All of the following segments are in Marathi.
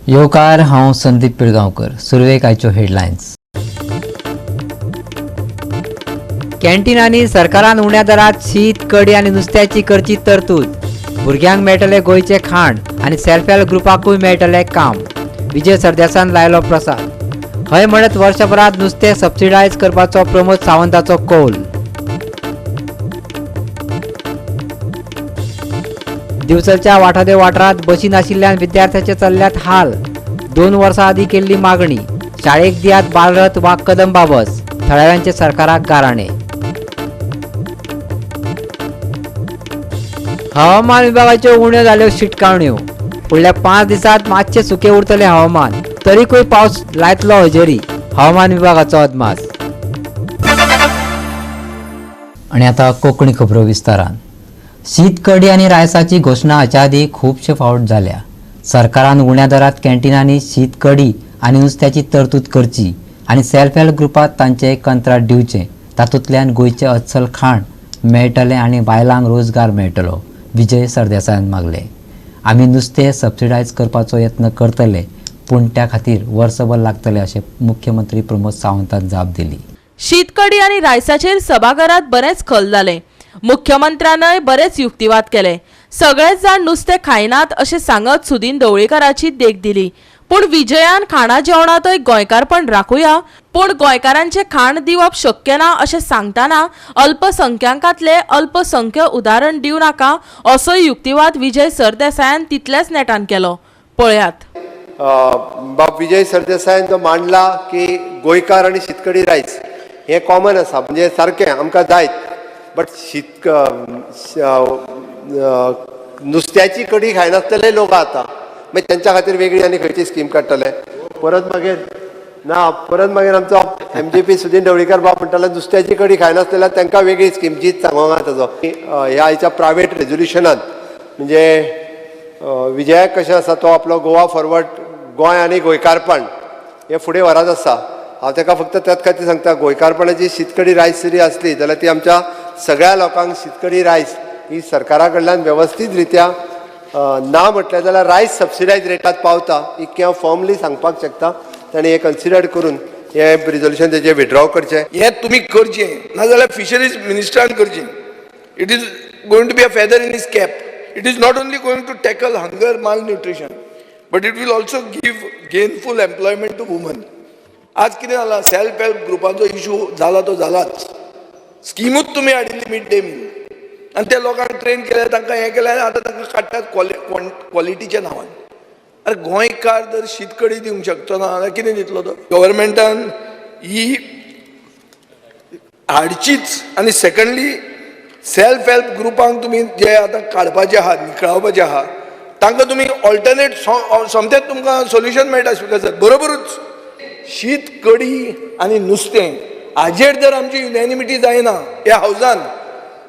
येवकार हांव संदीप पिळगांवकर. सुरवेक आयच्यो हेडलायन्स. कॅन्टीनांनी सरकारान उण्या दरात शीत कडी आनी नुस्त्याची करची तरतूद. भुरग्यांक मेळटले गोंयचे खाण आनी सेल्फ हेल्प ग्रुपाकूय मेळटले काम. विजय सरदेसान लायलो प्रसाद. हय म्हणत वर्षभरात नुस्तें सबसिडायज करपाचो प्रमोद सावंताचो कौल. दिवचलच्या वाठादे वाठारांत बशी नाशिल्ल्यान विद्यार्थ्याचे चल्ल्यात हाल. 2 वर्सां आदीं केल्ली मागणी. शाळेक दियात बालरथ वा कदंबा बस. थळाव्यांचे सरकाराक गाराणे. हवामान विभागाच्यो उण्यो जाल्यो शिटकावण्यो. फुडल्या 5 दिसांत मातशे सुके उरतले हवामान. तरीकूय पावस लायतलो हजेरी. हवामान विभागाचो अदमास. आनी आतां कोंकणी खबरो विस्तारान. शीत कडी आनी रायसाची घोशणा हाच्या आदीं खुबशे फावट जाल्या. सरकारान उण्या दरात कॅन्टीनांनी शीत कडी आनी नुस्त्याची तरतूद करची आनी सेल्फ हेल्प ग्रुपात तांचें कंत्राट दिवचें. तातूंतल्यान गोंयचें अस्सल खाण मेळटलें आनी बायलांक रोजगार मेळटलो. विजय सरदेसायान मागलें. आमी नुस्तें सबसिडायज करपाचो यत्न करतले, पूण त्या खातीर वर्सभर लागतले अशें मुख्यमंत्री प्रमोद सावंतान जाप दिली. शीतकडी आनी रायसाचेर सभाघरात बरेंच खल जालें. मुख्यमंत्र्यानय बरेच युक्तिवाद केले. सगळेच जाण नुस्तें खायनात अशें सांगत सुदीन ढवळीकाराची देख दिली. पूण विजयान खाणा जेवणातय गोंयकारपण राखुया, पूण गोंयकारांचें खाण दिवप शक्य ना अशें सांगतना अल्पसंख्यांकांतले अल्पसंख्य उदाहरण दिव नाका असो युक्तिवाद विजय सरदेसायान तितलेच नेटान केलो. पळयात. बाब विजय सरदेसायान जो मांडला की गोंयकार आनी शीतकडी रायस हे कॉमन आसा, म्हणजे सारकें आमकां जायत. बट नुस्त्याची कडी खायनासतले लोक आतां, मागीर तेंच्या खातीर वेगळी आनी खंयची स्कीम काडटले. परत मागीर आमचो MJP सुदीन ढवळीकर बाब म्हणटालो नुस्त्याची कडी खायनासतल्याक तांकां वेगळी स्कीम जीत सांगोंक ताजो. ह्या आयच्या प्रायवेट रेजोल्युशनान म्हणजे विजयाक कशें आसा तो आपलो गोवा फॉरवर्ड गोंय आनी गोंयकारपण हे फुडें व्हरत आसा. हांव ताका फक्त त्याच खातीर सांगता, गोंयकारपणाची शीतकडी रायस जरी आसली जाल्यार ती आमच्या सगळ्या लोकांक शीतकडी रायस ही सरकारा कडल्यान वेवस्थीत रित्या ना म्हटलें जाल्यार रायस सबसिडायज रेटात पावता. इतकें हांव फॉर्मली सांगपाक शकता. ताणें हें कन्सिडर करून हें रिजोल्युशन तेजें विड्रॉ करचें. हें तुमी करचें, नाजाल्यार फिशरीज मिनिस्टरान करचें. It is going to be a feather in his cap. It is not only going to tackle hunger malnutrition, but it will also give gainful employment to woman. आज कितें जालां, सेल्फ हेल्प ग्रुपाचो इशू जाला तो जालाच. स्किमूच तुमी हाडिल्ली मिड डे मील आनी ते लोकांक ट्रेन केले, तांकां हें केलें आनी आतां तांकां काडटात क्वॉलिटीच्या नांवान. अरे गोंयकार जर शीतकडी दिवंक शकचो ना जाल्यार कितें दितलो तो? गव्हर्मेंटान ही हाडचीच. आनी सेकंडली सेल्फ हेल्प ग्रुपांक तुमी जे आतां काडपाचे आहात, निखळावपाचे आहात, तांकां तुमी ऑल्टरनेट सोमतेच तुमकां सोल्युशन मेळटा. स्पिकर बरोबरूच शीत कडी आनी नुस्तें हाजेर जर आमची युनॅनिमिटी जायना ह्या हावजान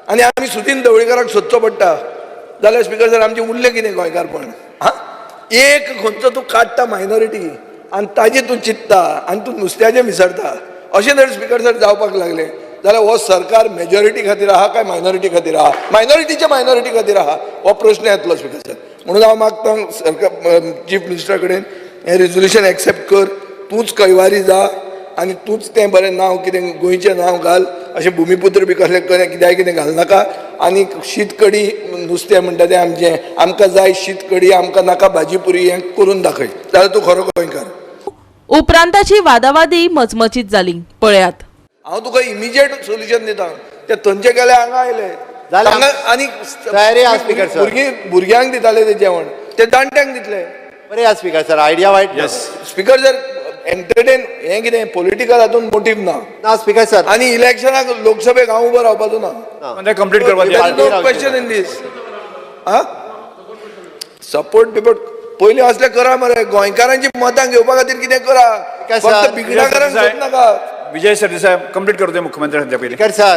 आनी आमी सुदीन ढवळीकाराक सोदचो पडटा जाल्यार स्पिकर सर आमचें उरलें कितें गोंयकारपण? एक खंयचो तूं काडटा मायनॉरिटी आनी ताजें तूं चिंतता आनी तूं नुस्त्याचें विसरता. अशें जर स्पिकर सर जावपाक लागलें जाल्यार हो सरकार मेजॉरिटी खातीर आहा काय मायनॉरिटी खातीर आहा? मायनॉरिटी खातीर आहा हो प्रश्न येतलो स्पिकर सर. म्हणून हांव मागतां सरकार चीफ मिनिस्टरा कडेन हें रिजोल्युशन एक्सेप्ट कर. तूंच कैवारी जा आनी तूंच तें बरें नांव कितें गोंयचें नांव घाल. अशें भुमिपुत्र बी कसलें कितें घाल नाका. आनी शीतकडी नुस्तें म्हणटा तें आमचें, आमकां जाय शीतकडी, आमकां नाका भाजी पुरी, हें करून दाखय जाल्यार तूं खरो गोंयकार. उपरांताची वादावादी मचमचीत जाली. पळयात. हांव तुका इमिजिएट सोल्युशन दिता. ते थंयचे गेले हांगा आयले आनी भुरग्यांक दिताले तें जेवण, ते जाणट्यांक दितले. बरें आसा स्पिकर सर, आयडिया वायट स्पिकर जर एंटरटेन हें कितें पॉलिटिकल हातून मोटीव ना स्पिकर सर. आनी इलेक्शनाक लोकसभेक हांव उबो रावपाचो ना. Complete question in this support before पयलीं असलें करा मरे. गोंयकारांची मतां घेवपा खातीर कितें करा, फक्त बिगडाकारांक सोद नाका. विजय सरदेसाय कंप्लीट करते मुख्यमंत्री पयलीं. स्पिकर सर,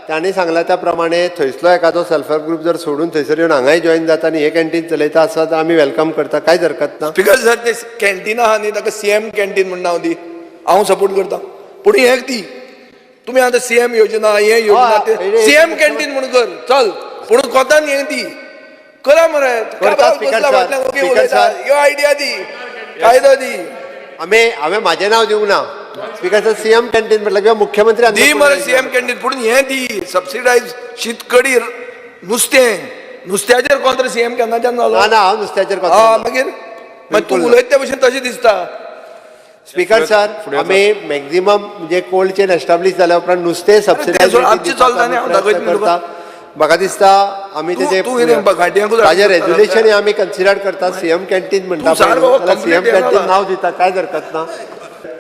तांणी सांगला त्या प्रमाणे थंयसलो एखादो सेल्फ हेल्प ग्रुप जर सोडून थंयसर येवन हांगाय जॉईन जाता आनी हे कॅन्टीन चलयता आसत जाल्यार आमी वेलकम करता, कांयच हरकत ना. स्पिकर सर ते कॅन्टीन आहा न्ही ताका CM कॅन्टीन म्हण नांव दी, हांव सपोर्ट करता. पूण हें ती तुमी आतां CM योजना हे योजना CM कॅन्टीन म्हण कर चल, पूण कोतान हें दी करा मरे. ह्यो आयडिया दी. कायदो दी हांवें म्हाजें नांव दिवंक ना. स्पीकर सीएम कॅन्टीन म्हटलं किंवा मुख्यमंत्री दी मरे सीएम कॅन्टीन पूण हे दी सबसिडायज शीतकडी नुस्त्याचेर कोण सीएम केन्नाच्यान जालो. ना हांव नुस्त्याचेर मागीर तूं उलयता त्या भशेन तशें दिसता. स्पीकर सर आमी मॅक्झिमम म्हणजे कोल्ड चेन एस्टाब्लीश जाल्या उपरांत नुस्तें सबसिडायज आमची चलता न्ही, हांव दाखयता करता. म्हाका दिसता आमी तूं कितें घांट्यांकूच ताजें रेजोल्युशन आमी कन्सिडर करता. सीएम कॅन्टीन म्हणटा सीएम कॅन्टीन नांव दिता कांय हरकत ना.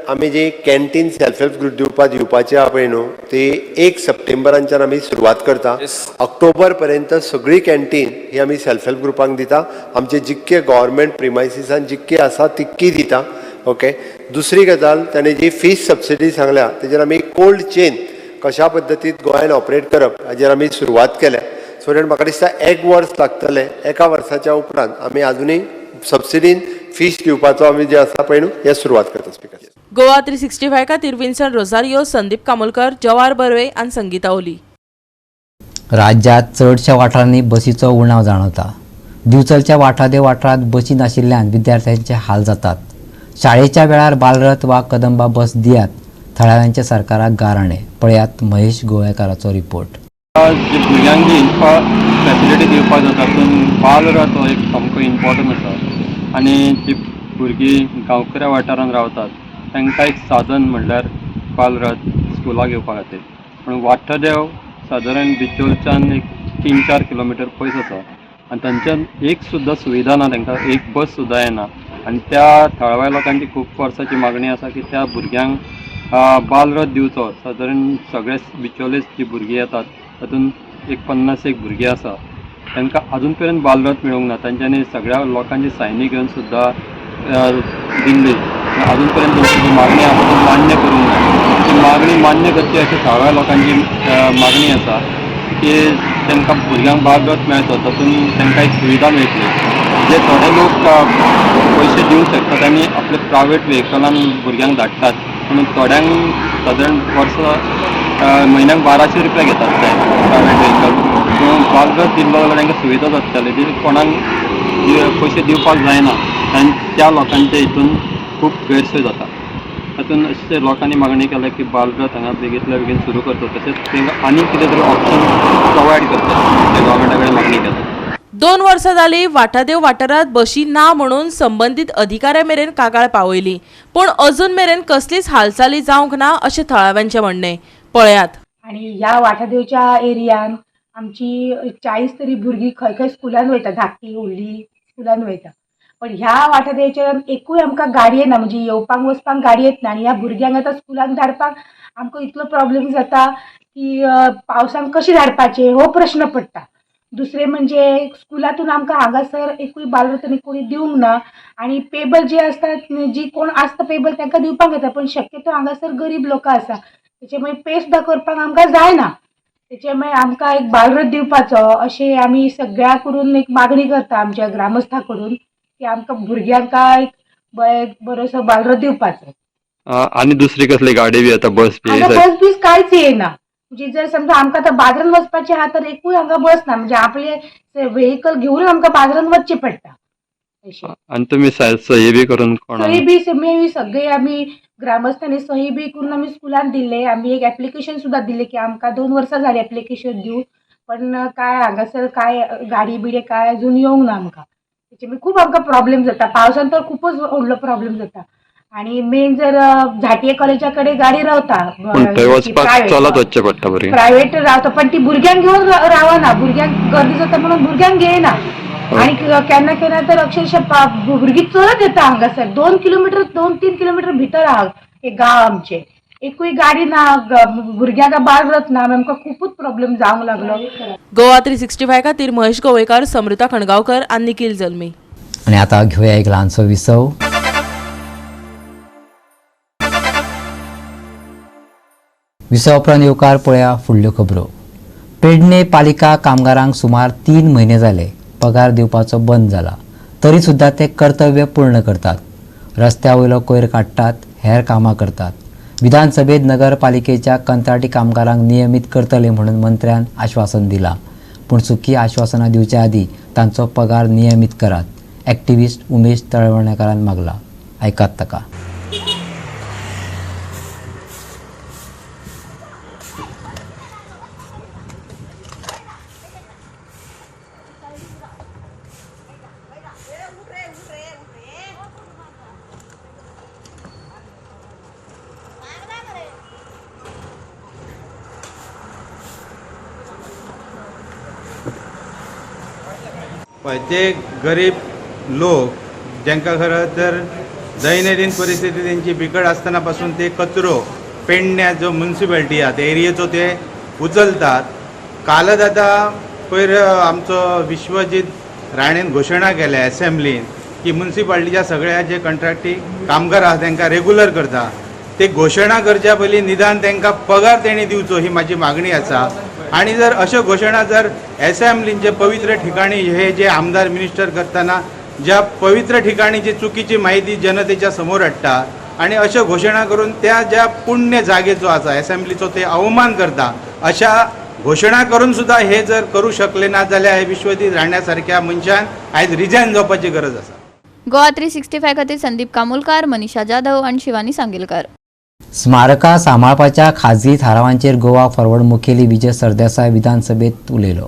आमी जी कॅन्टीन सेल्फ हेल्प ग्रूप दिवपाची आहा पळय न्हू ती 1 सप्टेंबराच्यान आमी सुरवात करता. ऑक्टोबर पर्यंत सगळी कॅन्टीन ही आमी सेल्फ हेल्प ग्रुपांक दिता. आमचे जितके गव्हर्मेंट प्रिमायसिसान जितकी आसा तितकी दिता. ओके. दुसरी गजाल ताणें जी फीश सबसिडी सांगल्या तेजेर आमी कोल्ड चेन कशा पद्दतीन गोंयान ऑपरेट करप हाजेर आमी सुरवात केल्या. सो दॅट म्हाका दिसता 1 वर्स लागतलें. 1 वर्साच्या उपरांत आमी आजुनूय सबसिडीन फीश दिवपाचो आमी जे आसा पळय न्हू हे सुरवात करता. स्पीकर गोवा 365 खातीर विन्संट रोझारियो, संदीप कामोलकर, जवाहर बर्वे आनी संगीता ओली. राज्यात चडशा वाठारांनी बसीचो उणाव जाणवता. दिवचलच्या वाठारांत बसी नाशिल्ल्यान विद्यार्थ्यांचे हाल जातात. शाळेच्या वेळार बालरथ वा कदंबा बस दियात. थळाव्यांच्या सरकाराक गाराणे. पळयात महेश गोवेकाराचो रिपोर्ट. जे भुरग्यांक जी फॅसिलिटी दिवपाक जाता तातूंत बालरथ हो एक सामको इम्पॉर्टंट आसा. आनी जी भुरगीं गांवकऱ्या वाठारांत रावतात तांकां एक साधन म्हणल्यार बालरथ स्कुलाक येवपा खातीर. पूण वाठदेव सादारण बिचोलच्यान एक 3-4 किलोमिटर पयस आसा आनी तांच्यान एक सुद्दां सुविधा ना. तांकां एक बस सुद्दां येना. आनी त्या थळाव्या लोकांची खूब वर्सांची मागणी आसा की त्या भुरग्यांक बालरथ दिवचो. सादारण सगळे बिचोलेच जी भुरगीं येतात तातूंत एक 50 भुरगीं आसा तांकां अजून पर्यंत बालरथ मेळूंक ना. तांच्यांनी सगळ्या लोकांची सायनी घेवन सुद्दां दिल्ली. अजून पर्यंत तांची जी मागणी आसा ती मान्य करूंक ना. ती मागणी मान्य करची अशी थळाव्या लोकांची मागणी आसा की तांकां भुरग्यांक बालरथ मेळचो तातूंत तांकां एक सुविधा मेळटली. जे थोडे लोक पयशे दिवंक शकतात आनी आपले प्रायवेट व्हेकलान भुरग्यांक धाडटात. पूण थोड्यांक सादारण म्हयन्याक 1200 रुपया घेतात ते प्रायवेट व्हेकल. पूण बालरथ दिल्लो जाल्यार तांकां सुविधा जातली. जी कोणाक पयशे दिवपाक जायना त्या लोकांच्या हितून खूब गैरसोय जाता. तातूंत अशे लोकांनी मागणी केल्या की बालरथ हांगा बेगींतल्या बेगीन सुरू करचो. तशेंच तांकां आनी कितें तरी ऑप्शन प्रोवायड करचो ते गव्हर्मेंटा कडेन मागणी केल्या. 2 वर्सां जाली वाठादेव वाठारांत बशी ना म्हणून संबंदीत अधिकाऱ्या मेरेन कागाळ पावयली. पूण अजून मेरेन कसलीच हालचाली जावंक ना अशें थळाव्यांचें म्हणणें. पळयात. आणि ह्या वाठादेवच्या एरियान आमची 40 तरी भुरगीं खंय खंय स्कुलान वयता. धाकटी व्हडली स्कुलान वयता. पण ह्या वाठादेवच्या एकूय आमकां गाडी येना. म्हणजे येवपाक वचपाक गाडी येतना. आनी ह्या भुरग्यांक आतां स्कुलाक धाडपाक आमकां इतलो प्रॉब्लेम जाता की पावसान कशें धाडपाचें हो प्रश्न पडटा. दुसरें म्हणजे स्कुलांतून आमकां हांगासर एकूय बालरथ कोणी दिवंक ना. आनी पेबल जे आसतात जी कोण आसता पेबल तांकां दिवपाक येता. पण शक्यतो हांगासर गरीब लोकां आसा तेचे मागीर पे सुद्दां करपाक आमकां जायना. तेचे मागीर आमकां एक बालरथ दिवपाचो अशें आमी सगळ्या कडून एक मागणी करता आमच्या ग्रामस्था कडून की आमकां भुरग्यांक एक बरोसो बालरथ दिवपाचो. आनी दुसरी कसली गाडी बी येता बस बी बस बीस कांयच येना. म्हणजे जर समजा आमकां आतां बाजारान वचपाचें आहा तर एकूय हांगा बस ना. म्हणजे आपले व्हेकल घेवन आमकां बाजारान वचचें पडटा. आनी तुमी सही बी करून सही बी सगळे आमी ग्रामस्थांनी सही बी करून आमी स्कुलान दिल्ले. आमी एक एप्लिकेशन सुद्दां दिल्लें की आमकां 2 वर्सां जालीं एप्लिकेशन दिवन. पण काय हांगासर काय गाडी बिडी काय अजून येवंक ना आमकां. तेचे खूब आमकां प्रॉब्लेम जाता. पावसान तर खूपच व्हडलो प्रॉब्लेम जाता. आणि मेन जर झांटये कॉलेजा कडेन गाडी रावता चलत वचचें पडटा. प्रायवेट रावता पण ती भुरग्यांक घेवन रावना. भुरग्यांक गर्दी जाता म्हणून भुरग्यांक घेयना. आणि केन्ना केन्ना तर अक्षरशः भुरगीं चलत येता हांगासर 2-3 किलोमिटर भितर आहा एक गांव आमचें. एकूय गाडी ना. भुरग्यांक बालरथ ना. आमकां खूपच प्रॉब्लेम जावंक लागलो. गोवा 365 खातीर महेश गोवेकार, समृता खणगांवकर आनी निखिल जल्मी. आणि आता घेऊया एक ल्हानसो विसव. विसव उपरांत येवकार पळया फुडल्यो खबरो. पेडणे पालिका कामगारांक सुमार 3 म्हयने जाले पगार दिवपाचो बंद जाला. तरी सुद्दां ते कर्तव्य पूर्ण करतात. रस्त्या वयलो कोयर काडटात, हेर कामां करतात. विधानसभेत नगरपालिकेच्या कंत्राटी कामगारांक नियमीत करतले म्हणून मंत्र्यान आश्वासन दिलां. पूण सुखी आश्वासनां दिवचे आदी तांचो पगार नियमीत करात. एक्टिव्हिस्ट उमेश तळवणेकारान मागला. ऐकात ताका. पळय ते गरीब लोक जांकां खरं तर दैनंदिन परिस्थिती त्यांची बिकट असताना पासून ते कचरो पेडण्या जो म्युन्सिपाल्टी आहा त्या एरियेचो ते उचलतात. कालच आतां पयर आमचो विश्वजीत राणेन घोशणा केल्या असेंब्लीन की म्युन्सिपाल्टीच्या सगळ्या जे कंट्रॅक्टी कामगार आहा तांकां रेगुलर करता. ते घोशणा करच्या पयलीं निदान तांकां पगार तेणी दिवचो ही माझी मागणी आसा. आणि जर अशो घोशणा जर असेंब्लीचे पवित्र ठिकाणी हे जे आमदार मिनिस्टर करताना ज्या पवित्र ठिकाणीची चुकीची माहिती जनतेच्या समोर हाडटा आणि अशो घोशणा करून त्या ज्या पुण्य जागेचो आसा असेंब्लीचो ते अवमान करता, अशा घोशणा करून सुद्धा हे जर करू शकले ना जाल्यार हे विश्वजीत राण्या सारख्या मनशान आयज रिजायन जावपाची गरज आसा. गोवा 365 खातीर संदीप कामुलकार, मनीषा जाधव आणि शिवानी सांगेलकार. स्मारकां सांबाळपाच्या खाजगी थारावांचेर गोवा फॉरवर्ड मुखेली विजय सरदेसाय विधानसभेत उलयलो.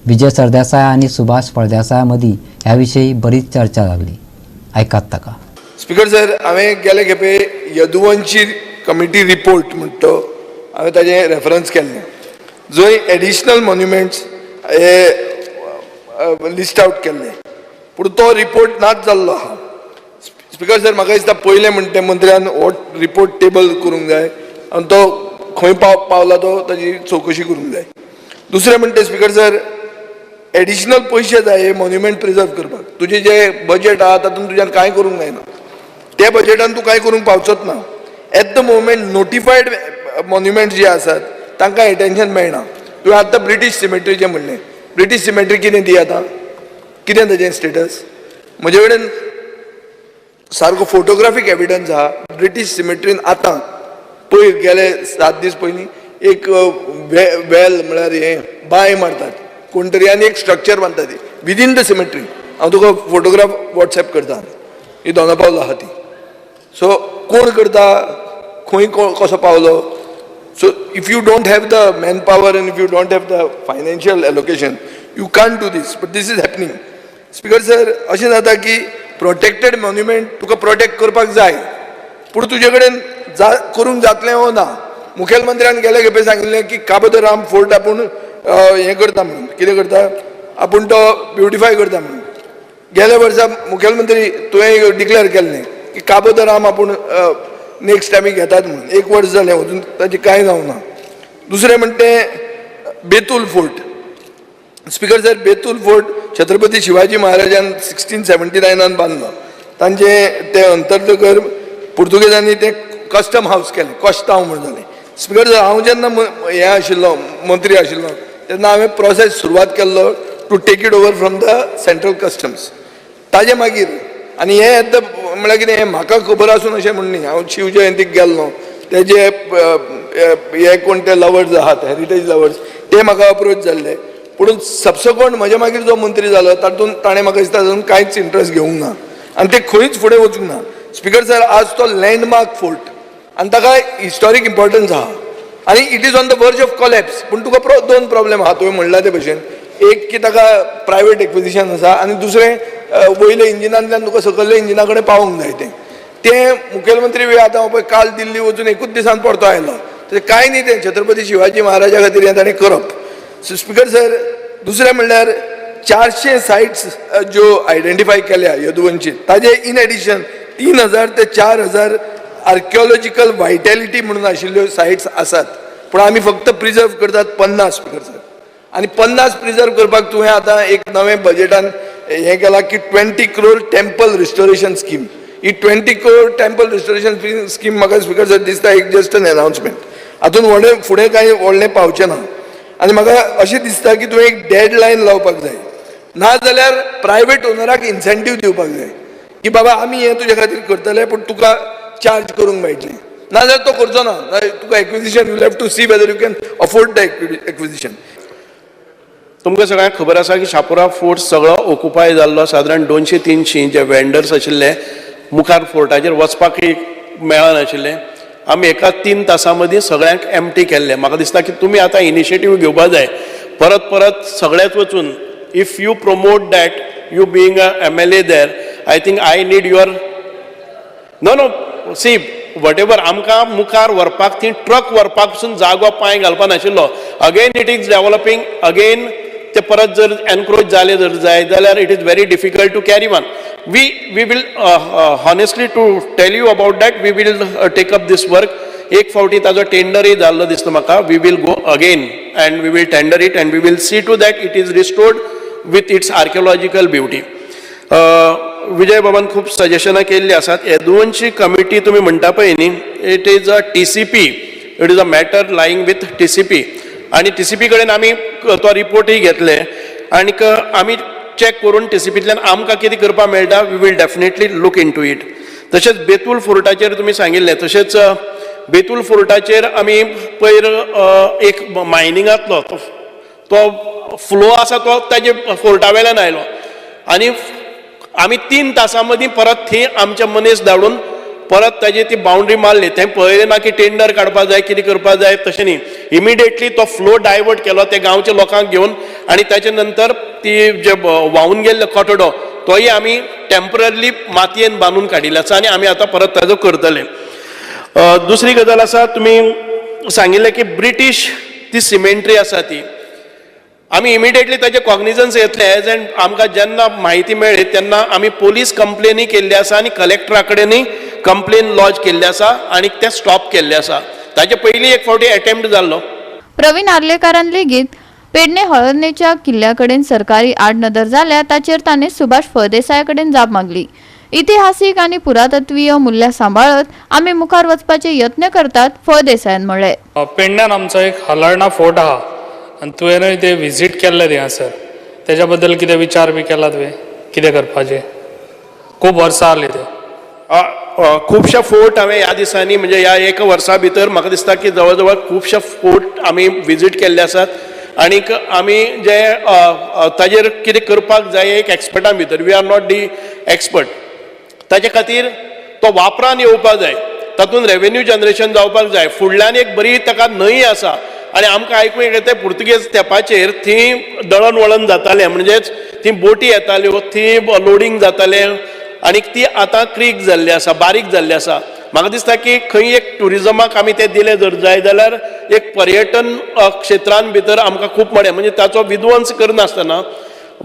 विजय सरदेसाय आणि सुभाष फळदेसाय मदीं ह्या विशीं बरीच चर्चा जाल्ली. ऐकात ताका. स्पीकर सर, हांवें गेले खेपे यदुवंशी कमिटी रिपोर्ट म्हणटा तो हांवें ताजें रेफरन्स केल्लें, जंय एडिशनल मॉन्युमेंट्स हे लिस्ट आउट केल्ले, पूण तो रिपोर्ट नाच जाल्लो आहा. स्पीकर सर, म्हाका दिसता पयलें म्हणटे मंत्र्यान हो रिपोर्ट टेबल करूंक जाय आनी तो खंय पावला तो ताजी चवकशी करूंक जाय. दुसरें म्हणटे स्पीकर सर, एडिशनल पयशे जाय हे मॉन्युमेंट प्रिजर्व करपाक. तुजें जें बजेट आहा तातूंत तुज्यान कांय करूंक जायना, त्या बजेटान तूं कांय करूंक पावचोच ना. एट द मोमेंट नोटिफायड मॉन्युमेंट्स जे आसात तांकां एटेन्शन मेळना. तुवें आतां ब्रिटीश सिमेट्रीचें म्हणलें. ब्रिटीश सिमेट्री कितें ती आतां, कितें ताजें स्टेटस? म्हजे कडेन सारको फोटोग्राफीक एविडन्स आहा. ब्रिटीश सिमेट्रीन आतां पयर गेले 7 दीस पयलीं एक वेल म्हळ्यार हे बांय मारतात कोण तरी आनी एक स्ट्रक्चर बांदता ती विदीन द सिमेट्री. हांव तुका फोटोग्राफ वॉट्सॅप करता. ही दोना पावलो आहा ती. सो कोण करता, खंय कसो पावलो. So if you don't have the manpower and if you don't have the financial allocation you can't do this. But this is happening. Speaker sir, अशें जाता की प्रोटेक्टेड मॉन्युमेंट तुका प्रोटेक्ट करपाक जाय, पूण तुजे कडेन करूंक जातलें हो ना. मुखेलमंत्र्यान गेले खेपे सांगिल्लें की काबो दे राम फोर्ट आपूण हें करता म्हणून. कितें करता? आपूण तो ब्युटिफाय करता म्हणून. गेल्या वर्सा मुखेलमंत्री तुवें डिक्लेअर केल्लें की काबो दे राम आपूण नेक्स्ट टायमी घेतात म्हणून. 1 वर्स जालें अजून ताजें कांय जावना. दुसरें म्हणटे Betul fort. Speaker sir, Betul fort Chhatrapati Shivaji महाराजान 1679 बांदलो. तांचे ते अंतर्गत पुर्तुगेजांनी ते कस्टम हाऊस केलें, कॉस्टांव म्हणून जालें. स्पीकर सर, हांव जेन्ना हे आशिल्लो मंत्री आशिल्लो तेन्ना हांवें प्रोसेस सुरवात केल्लो to take it over from the central customs. ताजे मागीर आनी हे येता म्हळ्यार कितें, हें म्हाका खबर आसून अशें म्हण न्ही. हांव शिव जयंतीक गेल्लो, ते जे हे कोण ते लवर्स आहात, हेरिटेज लवर्स, ते म्हाका अप्रोच जाल्ले. पूण सबसक्वंट म्हजे मागीर जो मंत्री जालो तातूंत ताणें म्हाका दिसता तातूंत कांयच इंट्रस्ट घेवंक ना आनी ते खंयच फुडें वचूंक ना. स्पीकर सर, आज तो लँडमार्क फोर्ट आनी ताका हिस्टॉरीक इम्पॉर्टन्स आहा आनी इट इज ऑन द वर्ज ऑफ कॉलेप्स. पूण तुका 2 प्रॉब्लेम आहा तुवें म्हणला ते भशेन. एक की ताका प्रायवेट एक्विजिशन आसा आनी दुसरें वयल्या इंजिनांतल्यान तुका सकयल्या इंजिना कडेन पावोंक जाय. ते मुखेलमंत्री आतां पळय काल दिल्ली वचून 1 दिसान परतो आयलो. ते कांय न्ही, ते छत्रपती शिवाजी महाराजा खातीर हें ताणें करप. सो स्पीकर सर, दुसरें म्हणल्यार 400 सायट्स ज्यो आयडेंटिफाय केल्या यदुवंशीत, ताजे इन एडिशन 3000 ते 4000 आर्किओलॉजिकल वायटॅलिटी म्हणून आशिल्ल्यो सायट्स आसात. पूण आमी फक्त प्रिजर्व करतात 50. स्पीकर सर, आनी 50 प्रिजर्व करपाक तुवें आतां एक नवें बजेटान हें केलां की 20 crore टेम्पल रिस्टोरेशन स्कीम. ही 20 crore टेम्पल रिस्टोरेशन स्कीम म्हाका स्पीकर सर दिसता एक जस्ट एन अनाउन्समेंट. हातूंत फुडें कांय व्हडलें पावचें ना. आनी म्हाका अशें दिसता की तुवें एक डेडलायन लावपाक जाय, नाजाल्यार प्रायवेट ओनराक इन्सेंटीव दिवपाक जाय की बाबा आमी हें तुजे खातीर करतले पूण तुका चार्ज करूंक मेळटलें. नाजाल्यार तो करचो ना. तुका acquisition you have to see whether you can afford the acquisition. तुमकां सगळ्यांक खबर आसा की शापोरा फोर्ट सगळो ऑक्युपाय जाल्लो. सादारण 200-300 जे वेंडर्स आशिल्ले मुखार फोर्टाचेर वचपाकय मेळनाशिल्लें. आमी एका 3 तासां मदीं सगळ्यांक एम्प्टी केल्लें. म्हाका दिसता की तुमी आतां इनिशिएटीव घेवपा जाय, परत परत सगळ्याच वचून. If you promote that, you being a MLA there, I think I need your no see whatever आमकां मुखार व्हरपाक थंय ट्रक व्हरपाक पसून जागो पांय घालपा नाशिल्लो. Again it is developing, again ते परत जर एनक्रोच जाले जर जाय जाल्यार it is very difficult to carry on. We will honestly to tell you about that, we will take up this work. एक फावटी ताजो टेंडरय जाल्लो दिसता म्हाका. We will go again and we will tender it and we will see to that it is restored with its archaeological beauty. Vijay बाबान खूब सजेशनां केल्लीं आसात. हे दोनशी कमिटी तुमी म्हणटा पळय न्ही, it is a TCP, it is a matter lying with TCP. आनी TCP कडेन आमी तो रिपोर्टय घेतले आनीक आमी चॅक करून TCPंतल्यान आमकां कितें करपाक मेळटा, we will definitely look into it. तशेंच बेतूल फोर्टाचेर तुमी सांगिल्लें, तशेंच बेतूल फोर्टाचेर आमी पयर एक मायनिंगांतलो तो फ्लो आसा तो ताजे फोर्टा वयल्यान आयलो आनी आमी 3 तासां मदीं परत थंय आमचे मनीस धाडून परत ताजी ती बाउंड्री मारली. थंय पळयलें ना की टेंडर काडपा जाय, कितें करपा जाय, तशें न्ही. इमिडिएटली तो फ्लो डायवर्ट केलो ते गांवच्या लोकांक घेवन आनी ताचे नंतर ती जे व्हांवून गेल्लो कटडो तोय आमी टेम्पररी मातयेन बांदून काडिल्लो आसा आनी आमी आतां परत ताजो करतले. दुसरी गजाल आसा, तुमी सांगिल्लें की ब्रिटीश ती सिमेंट्री आसा ती आमी इमिडिएटली ताजे कॉग्निजन्स येतले. एज एंड आमकां जेन्ना म्हायती मेळ्ळी तेन्ना आमी पोलीस कंप्लेनय केल्ली आसा आनी कलेक्टरा कडेनय कंप्लेन लॉज केल्ली आसा आनी ते स्टॉप केल्ले आसा. ताचे पयलीं एक फावटी अटेम्प्ट जाल्लो. प्रवीण आर्लेकारान लेगीत पेडणे हळदणेच्या किल्ल्याकडेन सरकारी आड नदर जाल्या ताचेर ताणें सुभाष फळदेसाया कडेन जाप मागली. इतिहासीक आनी पुरातत्वीय मूल्यां सांबाळत आमी मुखार वचपाचे यत्न करतात, फळदेसायान म्हणलें. पेडण्यान आमचो एक हलर्णा फोर्ट आहा आनी तुवेंनय ते विजीट केल्ले थिंगासर. तेज्या बद्दल कितें विचार बी केला तुवें, कितें करपाचें? खूब वर्सां जालीं ते. खुबशे फोर्ट हांवें ह्या दिसांनी म्हणजे ह्या एक वर्सा भितर म्हाका दिसता की जवळ जवळ खुबशे फोर्ट आमी विजीट केल्ले आसात आनीक आमी जे ताजेर कितें करपाक जाय एक एक्सपर्टां भितर, we are not the expert. ताचे खातीर तो वापरान येवपाक जाय, तातूंत रेवेन्यू जनरेशन जावपाक जाय. फुडल्यान एक बरी ताका न्हंय आसा आनी आमकां आयकूंक येता पुर्तुगेज तेंपाचेर थंय दळण वळण जातालें, म्हणजेच थंय बोटी येताल्यो, थंय लोडिंग जातालें आनीक ती आतां क्रीक जाल्ली आसा, बारीक जाल्ली आसा. म्हाका दिसता की खंय एक टुरिजमाक आमी ते दिले जर जाय जाल्यार एक पर्यटन क्षेत्रान भितर आमकां खूब मडें म्हणजे ताचो विध्वंस करनासतना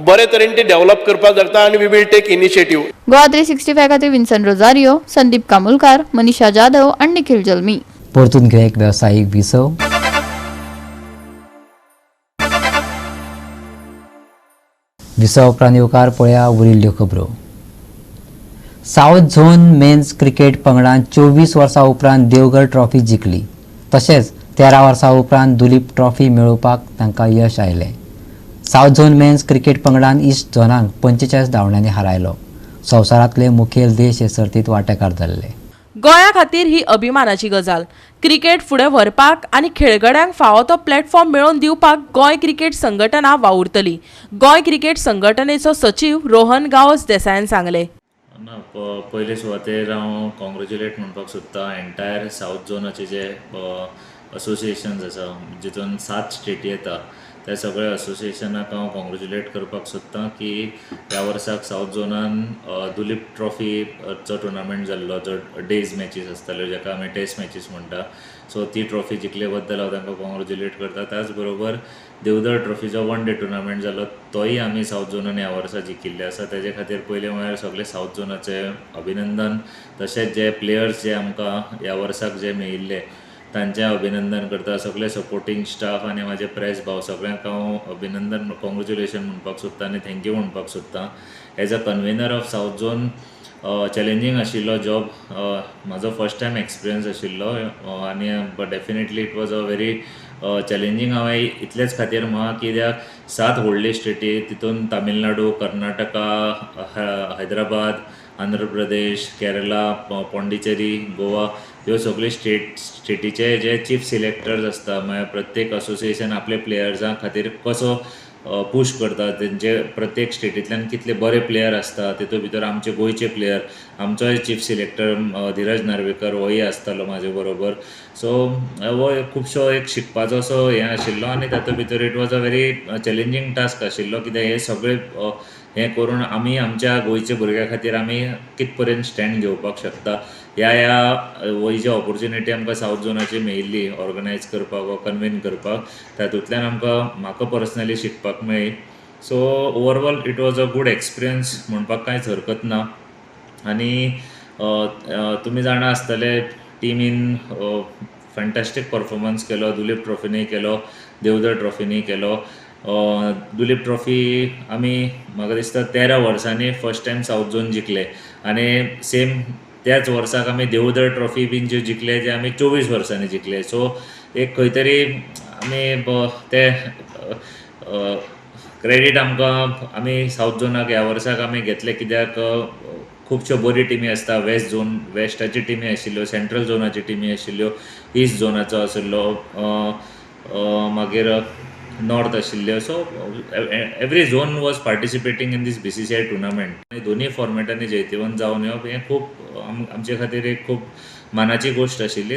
बरे तरेन ते डेव्हलप करपाक जाता आनी we will take initiative. Goa 365 खातीर विन्सन रोजारियो, संदीप कामुलकार, मनीषा जाधव आनी निखिल जल्मी. परतून घेऊया एक वेवसायीक विसव. विसव उपरांत येवकार पळया उरिल्ल्यो खबरो. सावथ झोन मेन्स क्रिकेट पंगडान 24 वर्सां उपरांत देवगड ट्रॉफी जिखली. तशेंच 13 वर्सां उपरांत दुलीप ट्रॉफी मेळोवपाक तांकां यश आयलें. सावथ झोन मेन्स क्रिकेट पंगडान ईस्ट झोनाक 45 धांवड्यांनी हारायलो. संवसारांतले मुखेल देश हे सर्तींत वांटेकार जाल्ले. गोंया खातीर ही अभिमानाची गजाल. क्रिकेट फुडें व्हरपाक आनी खेळगड्यांक फावो तो प्लॅटफॉर्म मेळोवन दिवपाक गोंय क्रिकेट संघटना वावुरतली. गोंय क्रिकेट संघटनेचो सचीव रोहन गावस देसायान सांगलें. ना पयले सुवातेर हांव कॉंग्रेच्युलेट म्हणपाक सोदतां एंटायर सावथ झोनाचे जे असोसिएशन्स आसा जितून 7 स्टेटी येता त्या सगळ्या असोसिएशनाक हांव कॉंग्रेच्युलेट करपाक सोदतां की ह्या वर्साक सावथ झोनान दुलीप ट्रॉफीचो टुर्नामेंट जाल्लो जो डेज मॅचीस आसताल्यो जाका आमी टेस्ट मॅचीस म्हणटा. सो ती ट्रॉफी जिखले बद्दल हांव तांकां कॉंग्रेच्युलेट करता. त्याच बरोबर देवधर ट्रॉफीचो 1 डे टुर्नामेंट जालो तोय आमी सावथ झोनान ह्या वर्सा जिखिल्ले आसा. तेजे खातीर पयले म्हळ्यार सगळे सावथ झोनाचे अभिनंदन. तशेंच जे प्लेयर्स जे आमकां ह्या वर्साक जे मेळिल्ले तांचें अभिनंदन करता. सगळे सपोर्टींग स्टाफ आनी म्हाजे प्रेस भाव सगळ्यांक हांव अभिनंदन कॉंग्रेच्युलेशन म्हणपाक सोदतां आनी थँक्यू म्हणपाक सोदतां. As a convener of south zone challenging आशिल्लो जॉब. म्हाजो फर्स्ट टायम एक्सपिरियन्स आशिल्लो आनी definitely it was a very challenging. हांवें इतलेच खातीर म्हाका कित्याक 7 व्हडले स्टेटी तितून तामिळनाडू, कर्नाटका, हैदराबाद, आंध्र प्रदेश, केरला, पॉंडिचेरी, गोवा ह्यो सगळे स्टेटीचे जे चीफ सिलेक्टर्स आसता म्हळ्यार प्रत्येक असोसिएशन आपले प्लेयर्सां खातीर कसो पुश करता तेंचे प्रत्येक स्टेटींतल्यान कितले बरे प्लेयर आसता तितूंत भितर आमचे गोंयचे प्लेयर आमचोय चीफ सिलेक्टर धीरज नार्वेकर होय आसतालो म्हाजे बरोबर सो हो खुबसो एक शिकपाचो असो हें आशिल्लो आनी तातूंत भितर it was a very challenging task आशिल्लो कित्याक हे सगळे हें करून आमी आमच्या गोंयच्या भुरग्यां खातीर आमी कित पर्यंत स्टँड घेवपाक शकता ह्या वयची ऑपॉर्च्युनिटी आमकां सावथ झोनाची मेळिल्ली ऑर्गनायज करपाक वा कन्वीन करपाक तातूंतल्यान म्हाका पर्सनली शिकपाक मेळ्ळी so overall it was a good experience म्हणपाक कांयच हरकत ना आनी तुमी जाणा आसतले टिमीन फॅन्टास्टीक परफॉर्मन्स केलो दुलीप ट्रॉफीनय केलो देवधर ट्रॉफीनय केलो दुलीप ट्रॉफी आमी म्हाका दिसता 13 वर्सांनी फर्स्ट टायम सावथ झोन जिखले आनी सेम त्याच वर्साक आमी देवधर ट्रॉफी बीन ज्यो जिखले ते आमी 24 वर्सांनी जिखले सो एक खंय तरी आमी ते क्रेडीट आमी सावथ झोनाक ह्या वर्साक आमी घेतले कित्याक खुबश्यो बऱ्यो टिमी आसता वेस्ट झोन वेस्टाची टिमी आशिल्ल्यो सेंट्रल झोनाची टिमी आशिल्ल्यो ईस्ट झोनाचो आशिल्लो मागीर नॉर्थ आशिल्ल्यो so every zone was participating in this BCCI tournament आनी दोनूय फॉर्मेटांनी जैतिवंत जावन येवप हें खूब आमचे खातीर एक खूब मानाची गोश्ट आशिल्ली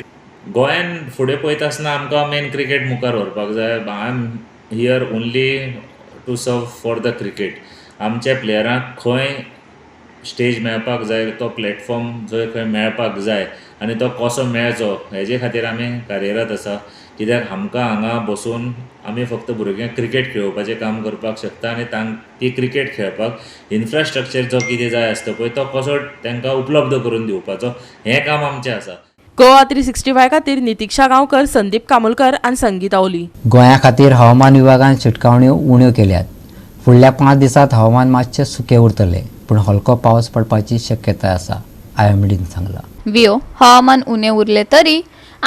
गोंयान फुडें पळयता आसतना आमकां मेन क्रिकेट मुखार व्हरपाक जाय I am here only to serve for the cricket आमच्या प्लेयरांक खंय स्टेज मेळपाक जाय तो प्लॅटफॉर्म जंय खंय मेळपाक जाय आनी तो कसो मेळचो हेजे खातीर आमी कार्यरत आसा कित्याक आमकां हांगा बसून आमी फक्त भुरग्यांक क्रिकेट खेळोवपाचें काम करपाक शकता आनी ती क्रिकेट खेळपाक इन्फ्रास्ट्रक्चर जो कितें जाय आसता पळय तो कसो तांकां उपलब्ध करून दिवपाचो हें काम आमचें आसा गोवा 365 खातीर नितीक्षा गांवकर संदीप कामोलकर आनी संगीता ओली गोंया खातीर हवामान विभागान शिटकावण्यो उण्यो केल्यात फुडल्या 5 दिसांत हवामान मातशें सुकें उरतलें पूण हलको पावस पडपाची शक्यताय आसा IMDन सांगला विओ हवामान उणे उरले तरी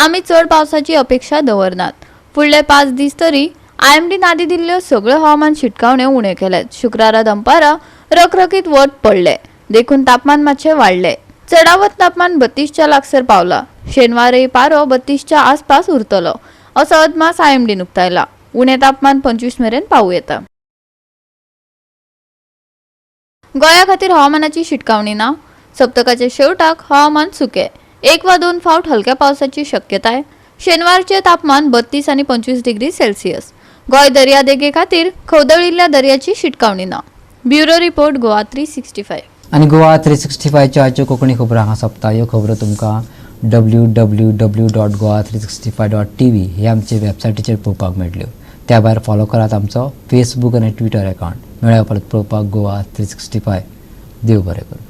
आमी चड पावसाची अपेक्षा दवरनात फुडले 5 दीस तरी IMDन आदी दिल्ल्यो सगळ्यो हवामान शिटकावण्यो उण्यो केल्यात शुक्रारा दनपारा रखरखीत वत पडले देखून तापमान मातशें वाडले चडावत तापमान 32च्या लागसर पावला शेनवारय पारो 32च्या आसपास उरतलो असो अदमास IMDन उक्तायला उणे तापमान 25 मेरेन पावूं येता गोंया खातीर हवामानाची शिटकावणी ना सप्तकाच्या शेवटाक हवामान सुकें 1 वा 2 फावट हलक्या पावसाची शक्यताय शेनवारचे तापमान 32 आनी 25 डिग्री सेल्सियस गोंय दर्यादेगे खातीर खवदळिल्ल्या दर्याची शिटकावणी ना ब्युरो रिपोर्ट गोवा 365 आनी गोवा 365 च्यो आजच्यो कोंकणी खबरो हांगा सोंपता ह्यो खबरो तुमकां www.goa365.tv हे आमचे वेबसायटीचेर पळोवपाक मेळटल्यो त्या भायर फॉलो करात आमचो फेसबूक आनी ट्विटर अकावंट मेळ्या परत पळोवपाक गोवा 365 देव बरें करूं